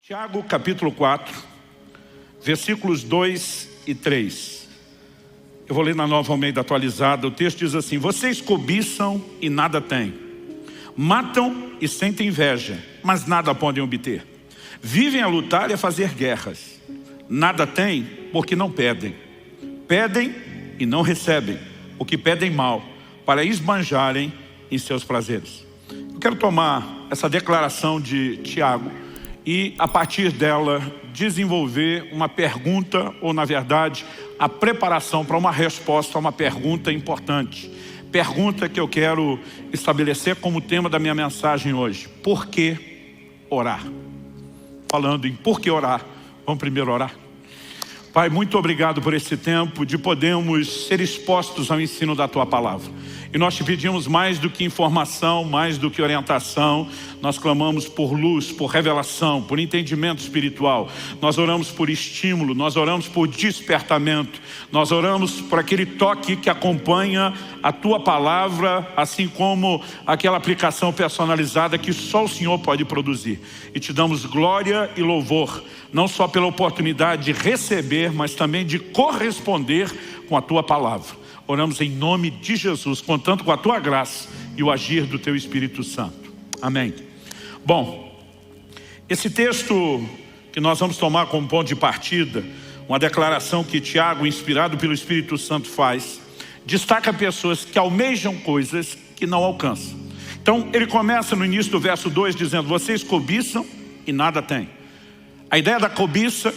Tiago capítulo 4, versículos 2 e 3. Eu vou ler na Nova Almeida atualizada. O texto diz assim: vocês cobiçam e nada têm, matam e sentem inveja, mas nada podem obter. Vivem a lutar e a fazer guerras. Nada têm porque não pedem. Pedem e não recebem, porque pedem mal, para esbanjarem em seus prazeres. Eu quero tomar essa declaração de Tiago e, a partir dela, desenvolver uma pergunta, ou na verdade, a preparação para uma resposta a uma pergunta importante. Pergunta que eu quero estabelecer como tema da minha mensagem hoje: por que orar? Falando em por que orar, vamos primeiro orar. Pai, muito obrigado por esse tempo de podermos ser expostos ao ensino da Tua Palavra. E nós te pedimos mais do que informação, mais do que orientação. Nós clamamos por luz, por revelação, por entendimento espiritual. Nós oramos por estímulo, nós oramos por despertamento. Nós oramos por aquele toque que acompanha a Tua Palavra, assim como aquela aplicação personalizada que só o Senhor pode produzir. E te damos glória e louvor, não só pela oportunidade de receber, mas também de corresponder com a Tua Palavra. Oramos em nome de Jesus, contando com a Tua graça e o agir do Teu Espírito Santo. Amém. Bom, esse texto que nós vamos tomar como ponto de partida, uma declaração que Tiago, inspirado pelo Espírito Santo, faz, destaca pessoas que almejam coisas que não alcançam. Então, ele começa no início do verso 2 dizendo: vocês cobiçam e nada têm. A ideia da cobiça,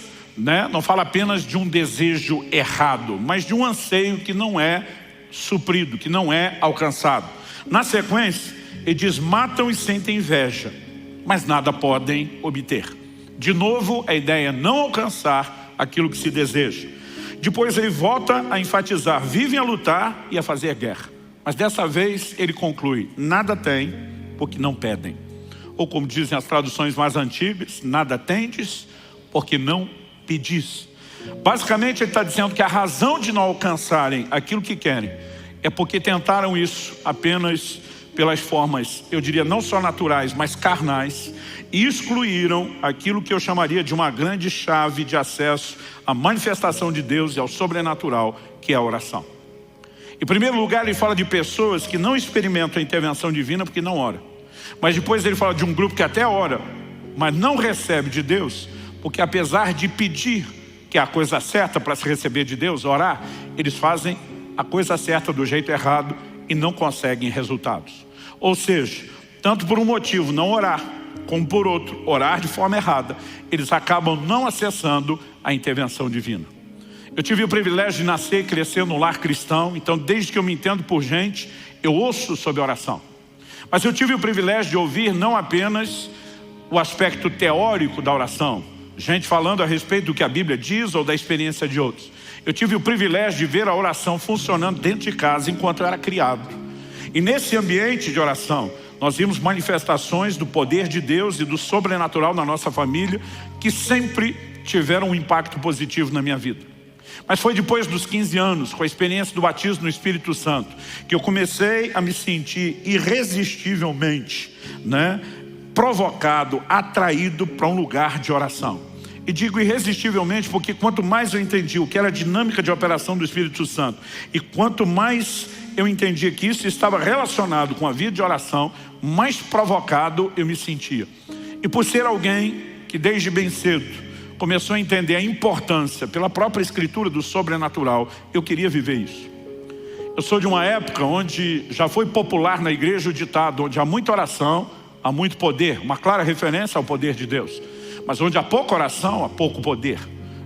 não fala apenas de um desejo errado, mas de um anseio que não é suprido, que não é alcançado. Na sequência, ele diz: matam e sentem inveja, mas nada podem obter. De novo, a ideia é não alcançar aquilo que se deseja. Depois ele volta a enfatizar: vivem a lutar e a fazer guerra. Mas dessa vez ele conclui: nada tem porque não pedem. Ou como dizem as traduções mais antigas: nada tendes porque não pedis. Basicamente ele está dizendo que a razão de não alcançarem aquilo que querem é porque tentaram isso apenas pelas formas, eu diria, não só naturais, mas carnais, e excluíram aquilo que eu chamaria de uma grande chave de acesso à manifestação de Deus e ao sobrenatural, que é a oração. Em primeiro lugar, ele fala de pessoas que não experimentam a intervenção divina porque não oram. Mas depois ele fala de um grupo que até ora, mas não recebe de Deus, porque apesar de pedir, que é a coisa certa para se receber de Deus, orar, eles fazem a coisa certa do jeito errado e não conseguem resultados. Ou seja, tanto por um motivo, não orar, como por outro, orar de forma errada, eles acabam não acessando a intervenção divina. Eu tive o privilégio de nascer e crescer no lar cristão, então desde que eu me entendo por gente, eu ouço sobre oração. Mas eu tive o privilégio de ouvir não apenas o aspecto teórico da oração, gente falando a respeito do que a Bíblia diz ou da experiência de outros. Eu tive o privilégio de ver a oração funcionando dentro de casa enquanto eu era criado. E nesse ambiente de oração, nós vimos manifestações do poder de Deus e do sobrenatural na nossa família, que sempre tiveram um impacto positivo na minha vida. Mas foi depois dos 15 anos, com a experiência do batismo no Espírito Santo, que eu comecei a me sentir irresistivelmente, provocado, atraído para um lugar de oração. E digo irresistivelmente porque quanto mais eu entendi o que era a dinâmica de operação do Espírito Santo, e quanto mais eu entendi que isso estava relacionado com a vida de oração, mais provocado eu me sentia. E por ser alguém que desde bem cedo começou a entender a importância pela própria escritura do sobrenatural, eu queria viver isso. Eu sou de uma época onde já foi popular na igreja o ditado: onde há muita oração, há muito poder. Uma clara referência ao poder de Deus. Mas onde há pouca oração, há pouco poder.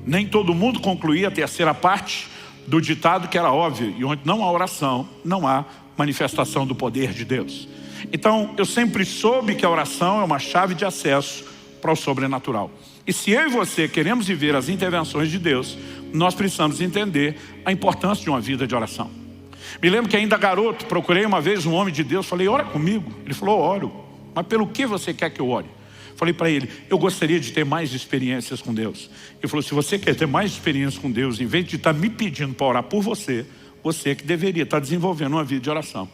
Nem todo mundo concluía a terceira parte do ditado, que era óbvio: e onde não há oração, não há manifestação do poder de Deus. Então eu sempre soube que a oração é uma chave de acesso para o sobrenatural. E se eu e você queremos viver as intervenções de Deus, nós precisamos entender a importância de uma vida de oração. Me lembro que ainda garoto, procurei uma vez um homem de Deus, falei: ora comigo. Ele falou: oro. Mas pelo que você quer que eu ore? Falei para ele: eu gostaria de ter mais experiências com Deus. Ele falou: se você quer ter mais experiências com Deus, em vez de estar me pedindo para orar por você, você que deveria estar desenvolvendo uma vida de oração.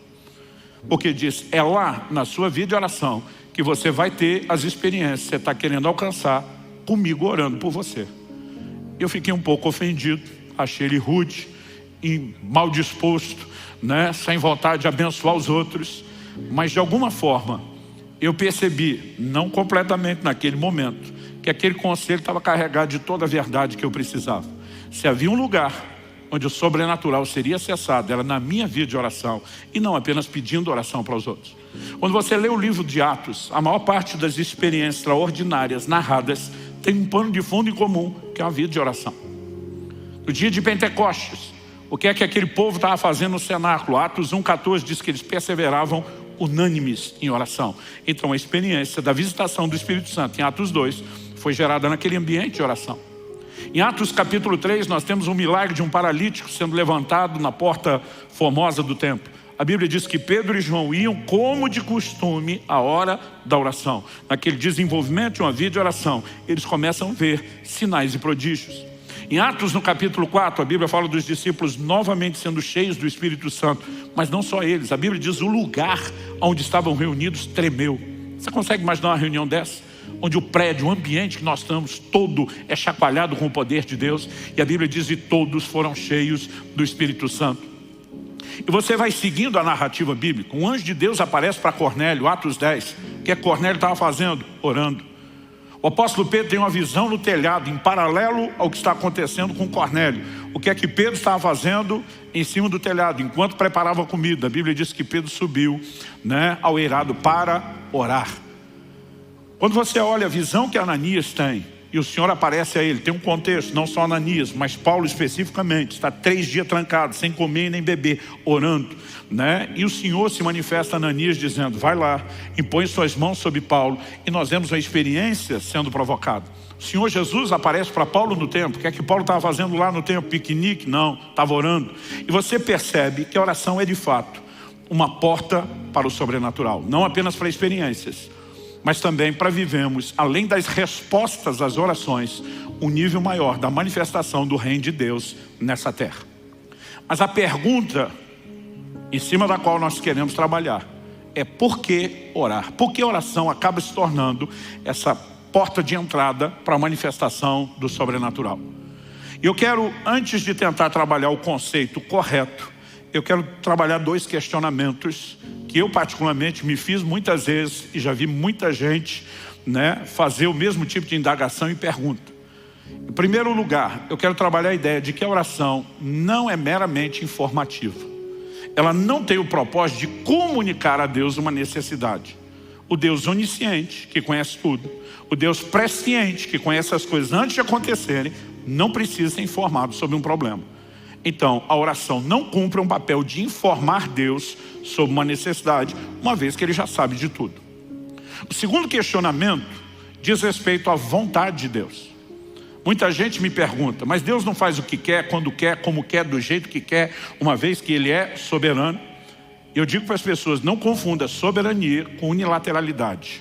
Porque diz, é lá na sua vida de oração que você vai ter as experiências que você está querendo alcançar comigo orando por você. Eu fiquei um pouco ofendido, achei ele rude e mal disposto, né? Sem vontade de abençoar os outros. Mas de alguma forma, eu percebi, não completamente naquele momento, que aquele conselho estava carregado de toda a verdade que eu precisava. Se havia um lugar onde o sobrenatural seria acessado, era na minha vida de oração, e não apenas pedindo oração para os outros. Quando você lê o livro de Atos, a maior parte das experiências extraordinárias narradas tem um pano de fundo em comum, que é uma vida de oração. No dia de Pentecostes, o que é que aquele povo estava fazendo no cenáculo? Atos 1,14 diz que eles perseveravam unânimes em oração. Então a experiência da visitação do Espírito Santo em Atos 2 foi gerada naquele ambiente de oração. Em Atos capítulo 3 nós temos um milagre de um paralítico sendo levantado na porta formosa do templo. A Bíblia diz que Pedro e João iam como de costume à hora da oração. Naquele desenvolvimento de uma vida de oração, eles começam a ver sinais e prodígios. Em Atos no capítulo 4, a Bíblia fala dos discípulos novamente sendo cheios do Espírito Santo. Mas não só eles, a Bíblia diz o lugar onde estavam reunidos tremeu. Você consegue imaginar uma reunião dessa? Onde o prédio, o ambiente que nós estamos todo é chacoalhado com o poder de Deus. E a Bíblia diz que todos foram cheios do Espírito Santo. E você vai seguindo a narrativa bíblica. Um anjo de Deus aparece para Cornélio, Atos 10. O que Cornélio estava fazendo? Orando. O apóstolo Pedro tem uma visão no telhado, em paralelo ao que está acontecendo com Cornélio. O que é que Pedro estava fazendo em cima do telhado, enquanto preparava a comida? A Bíblia diz que Pedro subiu, né, ao eirado para orar. Quando você olha a visão que Ananias tem, e o Senhor aparece a ele, tem um contexto, não só Ananias, mas Paulo especificamente, está 3 dias trancado, sem comer nem beber, orando, né? E o Senhor se manifesta a Ananias dizendo, vai lá, impõe suas mãos sobre Paulo, e nós vemos uma experiência sendo provocada. O Senhor Jesus aparece para Paulo no templo. O que é que Paulo estava fazendo lá no templo? Piquenique? Não, estava orando. E você percebe que a oração é de fato uma porta para o sobrenatural, não apenas para experiências, mas também para vivermos, além das respostas às orações, um nível maior da manifestação do reino de Deus nessa terra. Mas a pergunta em cima da qual nós queremos trabalhar é por que orar? Por que a oração acaba se tornando essa porta de entrada para a manifestação do sobrenatural? E eu quero, antes de tentar trabalhar o conceito correto, eu quero trabalhar 2 questionamentos que eu particularmente me fiz muitas vezes e já vi muita gente, né, fazer o mesmo tipo de indagação e pergunta. Em primeiro lugar, eu quero trabalhar a ideia de que a oração não é meramente informativa. Ela não tem o propósito de comunicar a Deus uma necessidade. O Deus onisciente, que conhece tudo, o Deus presciente, que conhece as coisas antes de acontecerem, não precisa ser informado sobre um problema. Então, a oração não cumpre um papel de informar Deus sobre uma necessidade, uma vez que Ele já sabe de tudo. O segundo questionamento diz respeito à vontade de Deus. Muita gente me pergunta, mas Deus não faz o que quer, quando quer, como quer, do jeito que quer, uma vez que Ele é soberano? Eu digo para as pessoas, não confunda soberania com unilateralidade.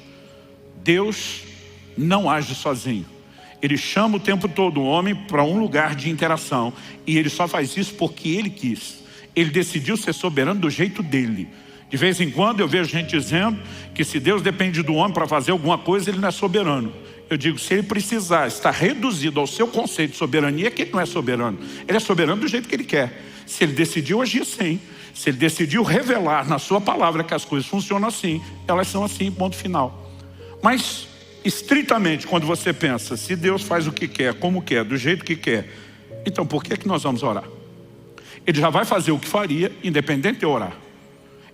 Deus não age sozinho. Ele chama o tempo todo o homem para um lugar de interação. E Ele só faz isso porque Ele quis. Ele decidiu ser soberano do jeito dele. De vez em quando eu vejo gente dizendo que se Deus depende do homem para fazer alguma coisa, Ele não é soberano. Eu digo, se Ele precisar estar reduzido ao seu conceito de soberania, é que Ele não é soberano. Ele é soberano do jeito que Ele quer. Se Ele decidiu agir assim, se Ele decidiu revelar na sua palavra que as coisas funcionam assim, elas são assim, ponto final. Mas estritamente, quando você pensa, se Deus faz o que quer, como quer, do jeito que quer, então por que nós vamos orar? Ele já vai fazer o que faria, independente de eu orar.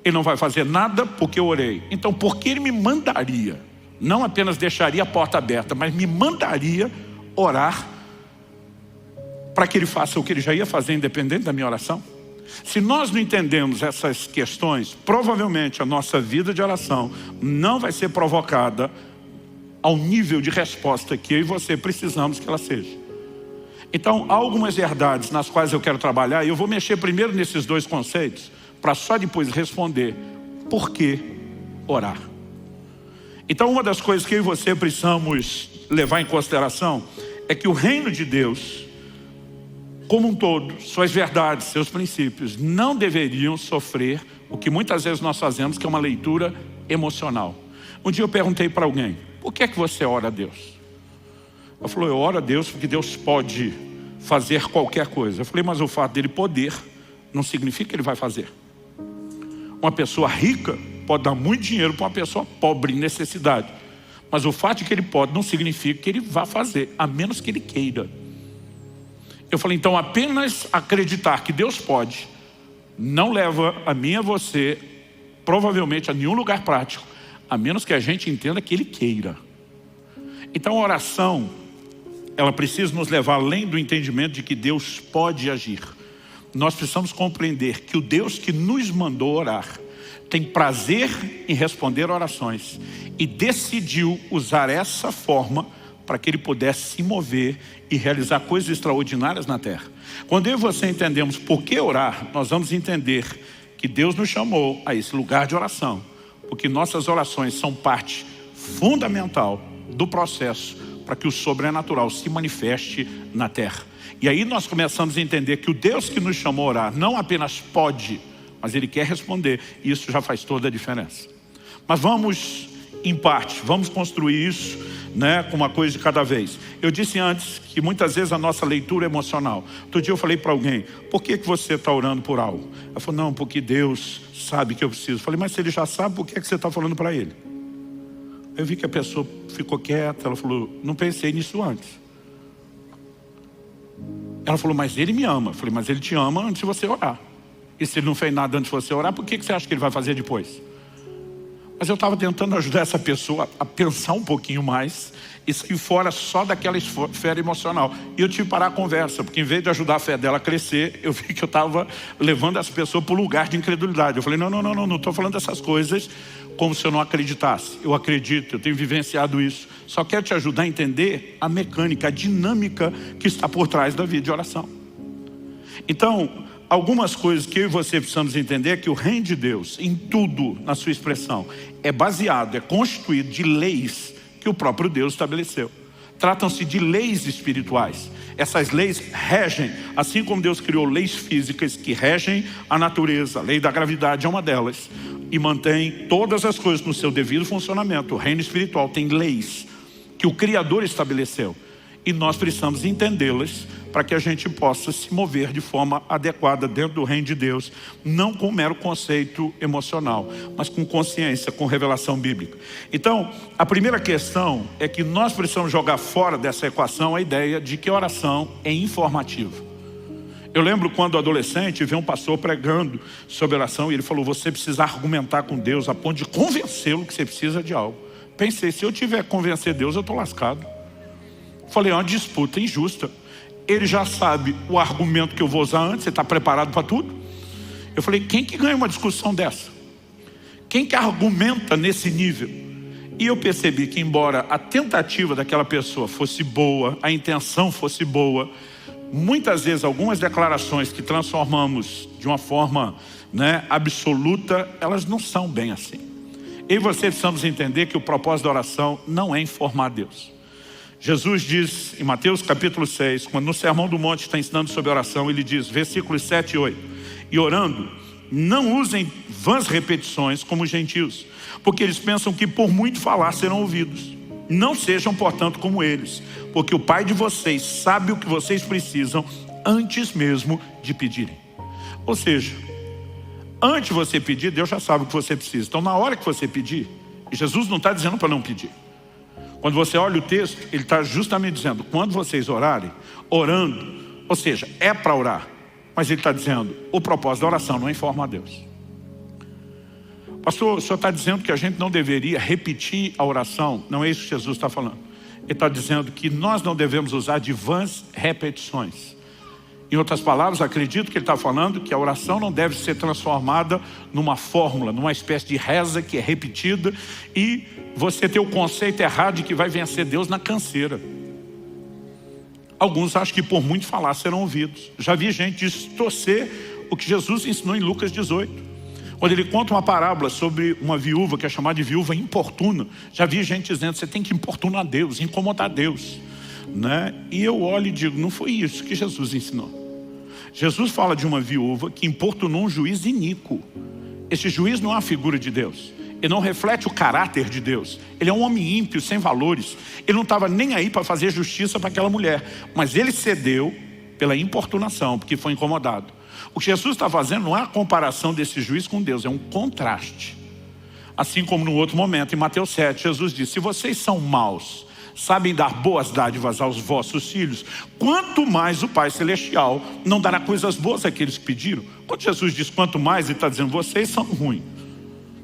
Ele não vai fazer nada porque eu orei. Então por que Ele me mandaria? Não apenas deixaria a porta aberta, mas me mandaria orar para que Ele faça o que Ele já ia fazer, independente da minha oração? Se nós não entendemos essas questões, provavelmente a nossa vida de oração não vai ser provocada ao nível de resposta que eu e você precisamos que ela seja. Então, há algumas verdades nas quais eu quero trabalhar, e eu vou mexer primeiro nesses 2 conceitos, para só depois responder por que orar. Então, uma das coisas que eu e você precisamos levar em consideração é que o reino de Deus, como um todo, suas verdades, seus princípios, não deveriam sofrer o que muitas vezes nós fazemos, que é uma leitura emocional. Um dia eu perguntei para alguém, por que é que você ora a Deus? Ela falou, eu oro a Deus porque Deus pode fazer qualquer coisa. Eu falei, mas o fato dele poder não significa que ele vai fazer. Uma pessoa rica pode dar muito dinheiro para uma pessoa pobre, em necessidade. Mas o fato de que ele pode não significa que ele vá fazer, a menos que ele queira. Eu falei, então apenas acreditar que Deus pode não leva a mim e a você, provavelmente, a nenhum lugar prático, a menos que a gente entenda que Ele queira. Então a oração, ela precisa nos levar além do entendimento de que Deus pode agir. Nós precisamos compreender que o Deus que nos mandou orar tem prazer em responder orações e decidiu usar essa forma para que Ele pudesse se mover e realizar coisas extraordinárias na terra. Quando eu e você entendemos por que orar, nós vamos entender que Deus nos chamou a esse lugar de oração, porque nossas orações são parte fundamental do processo para que o sobrenatural se manifeste na terra. E aí nós começamos a entender que o Deus que nos chamou a orar não apenas pode, mas Ele quer responder, e isso já faz toda a diferença. Mas vamos em parte, vamos construir isso, com uma coisa de cada vez. Eu disse antes que muitas vezes a nossa leitura é emocional. Outro dia eu falei para alguém, por que você está orando por algo? Ela falou, não, porque Deus sabe que eu preciso. Eu falei, mas se Ele já sabe, por que você está falando para Ele? Eu vi que a pessoa ficou quieta, ela falou, não pensei nisso antes. Ela falou, mas Ele me ama. Eu falei, mas Ele te ama antes de você orar. E se Ele não fez nada antes de você orar, por que você acha que Ele vai fazer depois? Mas eu estava tentando ajudar essa pessoa a pensar um pouquinho mais e sair fora só daquela esfera emocional. E eu tive que parar a conversa, porque em vez de ajudar a fé dela a crescer, eu vi que eu estava levando essa pessoa para o lugar de incredulidade. Eu falei, não estou falando dessas coisas como se eu não acreditasse. Eu acredito, eu tenho vivenciado isso. Só quero te ajudar a entender a mecânica, a dinâmica que está por trás da vida de oração. Então, algumas coisas que eu e você precisamos entender é que o reino de Deus, em tudo, na sua expressão, é baseado, é constituído de leis que o próprio Deus estabeleceu. Tratam-se de leis espirituais. Essas leis regem, assim como Deus criou leis físicas que regem a natureza. A lei da gravidade é uma delas. E mantém todas as coisas no seu devido funcionamento. O reino espiritual tem leis que o Criador estabeleceu. E nós precisamos entendê-las para que a gente possa se mover de forma adequada dentro do reino de Deus, não com mero conceito emocional, mas com consciência, com revelação bíblica. Então, a primeira questão é que nós precisamos jogar fora dessa equação a ideia de que oração é informativa. Eu lembro quando adolescente, vi um pastor pregando sobre oração e ele falou, você precisa argumentar com Deus a ponto de convencê-lo que você precisa de algo. Pensei, se eu tiver que convencer Deus, eu estou lascado. Falei, é uma disputa injusta. Ele já sabe o argumento que eu vou usar antes, você está preparado para tudo? Eu falei, quem que ganha uma discussão dessa? Quem que argumenta nesse nível? E eu percebi que embora a tentativa daquela pessoa fosse boa, a intenção fosse boa, muitas vezes algumas declarações que transformamos de uma forma absoluta, elas não são bem assim. Eu e você precisamos entender que o propósito da oração não é informar Deus. Jesus diz em Mateus capítulo 6, quando no Sermão do Monte está ensinando sobre oração, ele diz, versículos 7 e 8, e orando, não usem vãs repetições como os gentios, porque eles pensam que por muito falar serão ouvidos. Não sejam, portanto, como eles, porque o Pai de vocês sabe o que vocês precisam antes mesmo de pedirem. Ou seja, antes de você pedir, Deus já sabe o que você precisa. Então, na hora que você pedir, Jesus não está dizendo para não pedir. Quando você olha o texto, ele está justamente dizendo, quando vocês orarem, orando, ou seja, é para orar, mas ele está dizendo, o propósito da oração não é informar Deus. Pastor, o senhor está dizendo que a gente não deveria repetir a oração? Não é isso que Jesus está falando. Ele está dizendo que nós não devemos usar de vãs repetições. Em outras palavras, acredito que ele está falando que a oração não deve ser transformada numa fórmula, numa espécie de reza que é repetida e você ter o conceito errado de que vai vencer Deus na canseira. Alguns acham que por muito falar serão ouvidos. Já vi gente distorcer o que Jesus ensinou em Lucas 18. Quando ele conta uma parábola sobre uma viúva que é chamada de viúva importuna. Já vi gente dizendo, você tem que importunar Deus, incomodar Deus. E eu olho e digo, não foi isso que Jesus ensinou. Jesus fala de uma viúva que importunou um juiz iníquo. Esse juiz não é uma figura de Deus. Ele não reflete o caráter de Deus. Ele é um homem ímpio, sem valores. Ele não estava nem aí para fazer justiça para aquela mulher. Mas ele cedeu pela importunação, porque foi incomodado. O que Jesus está fazendo não é a comparação desse juiz com Deus, é um contraste. Assim como no outro momento, em Mateus 7, Jesus disse: se vocês são maus, sabem dar boas dádivas aos vossos filhos, quanto mais o Pai Celestial não dará coisas boas àqueles que pediram. Quando Jesus diz quanto mais, ele está dizendo: vocês são ruins,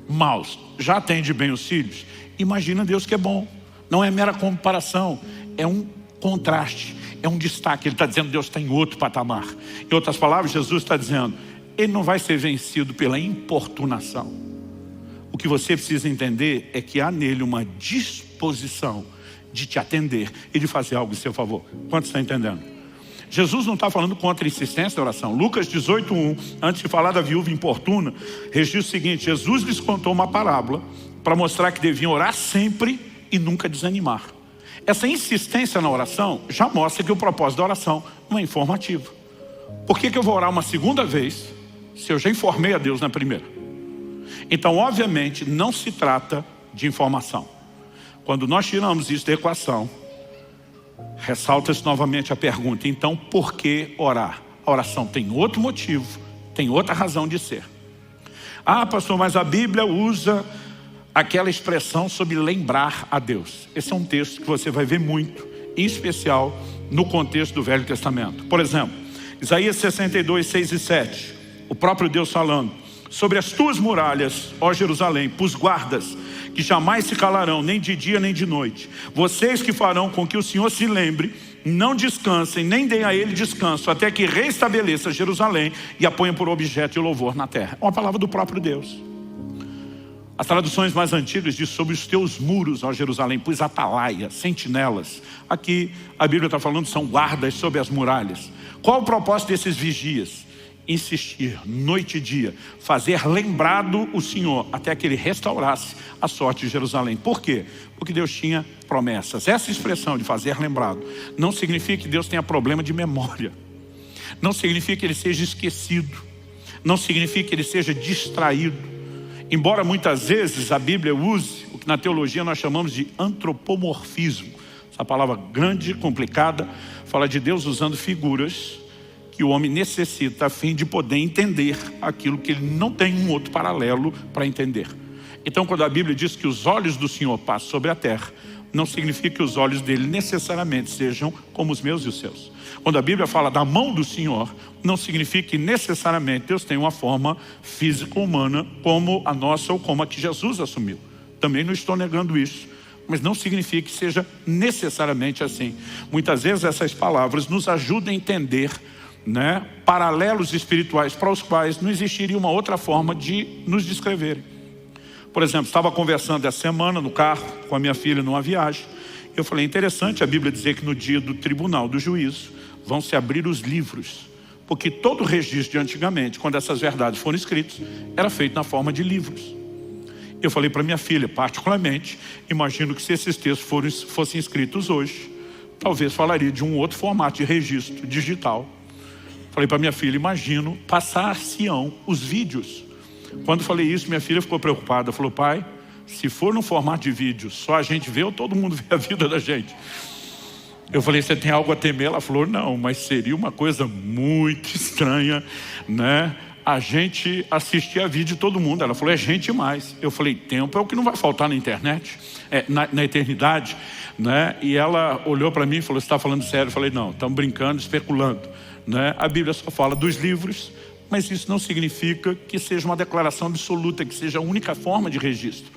maus, já atende bem os filhos. Imagina Deus que é bom. Não é mera comparação, é um contraste, é um destaque. Ele está dizendo: Deus está em outro patamar. Em outras palavras, Jesus está dizendo: ele não vai ser vencido pela importunação. O que você precisa entender é que há nele uma disposição de te atender e de fazer algo em seu favor. Quantos estão entendendo? Jesus não está falando contra a insistência da oração. Lucas 18:1, antes de falar da viúva importuna, registra o seguinte: Jesus lhes contou uma parábola para mostrar que deviam orar sempre e nunca desanimar. Essa insistência na oração já mostra que o propósito da oração não é informativo. Por que eu vou orar uma segunda vez se eu já informei a Deus na primeira? Então, obviamente, não se trata de informação. Quando nós tiramos isso da equação, ressalta-se novamente a pergunta: então por que orar? A oração tem outro motivo, tem outra razão de ser. Ah, pastor, mas a Bíblia usa aquela expressão sobre lembrar a Deus. Esse é um texto que você vai ver muito, em especial no contexto do Velho Testamento. Por exemplo, Isaías 62, 6 e 7, o próprio Deus falando: sobre as tuas muralhas, ó Jerusalém, pus guardas que jamais se calarão, nem de dia nem de noite. Vocês que farão com que o Senhor se lembre, não descansem, nem deem a ele descanso, até que restabeleça Jerusalém e a ponha por objeto de louvor na terra. É uma palavra do próprio Deus. As traduções mais antigas dizem: sobre os teus muros, ó Jerusalém, pus atalaias, sentinelas. Aqui a Bíblia está falando são guardas sobre as muralhas. Qual o propósito desses vigias? Insistir noite e dia, fazer lembrado o Senhor até que ele restaurasse a sorte de Jerusalém. Por quê? Porque Deus tinha promessas. Essa expressão de fazer lembrado não significa que Deus tenha problema de memória, não significa que ele seja esquecido, não significa que ele seja distraído. Embora muitas vezes a Bíblia use o que na teologia nós chamamos de antropomorfismo. Essa palavra grande e complicada fala de Deus usando figuras que o homem necessita a fim de poder entender aquilo que ele não tem um outro paralelo para entender. Então, quando a Bíblia diz que os olhos do Senhor passam sobre a terra, não significa que os olhos dele necessariamente sejam como os meus e os seus. Quando a Bíblia fala da mão do Senhor, não significa que necessariamente Deus tem uma forma física humana como a nossa ou como a que Jesus assumiu. Também não estou negando isso, mas não significa que seja necessariamente assim. Muitas vezes essas palavras nos ajudam a entender paralelos espirituais para os quais não existiria uma outra forma de nos descreverem. Por exemplo, estava conversando essa semana no carro com a minha filha numa viagem. Eu falei: interessante a Bíblia dizer que no dia do tribunal, do juízo, vão se abrir os livros. Porque todo o registro de antigamente, quando essas verdades foram escritas, era feito na forma de livros. Eu falei para minha filha, particularmente, imagino que se esses textos fossem escritos hoje, talvez falaria de um outro formato de registro digital. Falei para minha filha: imagino passar-se-ão os vídeos. Quando falei isso, minha filha ficou preocupada. Falou: pai, se for no formato de vídeo, só a gente vê ou todo mundo vê a vida da gente? Eu falei: você tem algo a temer? Ela falou: não, mas seria uma coisa muito estranha, a gente assistir a vídeo de todo mundo. Ela falou: é gente mais. Eu falei: tempo é o que não vai faltar na internet, na eternidade, E ela olhou para mim e falou: você está falando sério? Eu falei: não, estamos brincando, especulando. A Bíblia só fala dos livros, mas isso não significa que seja uma declaração absoluta, que seja a única forma de registro.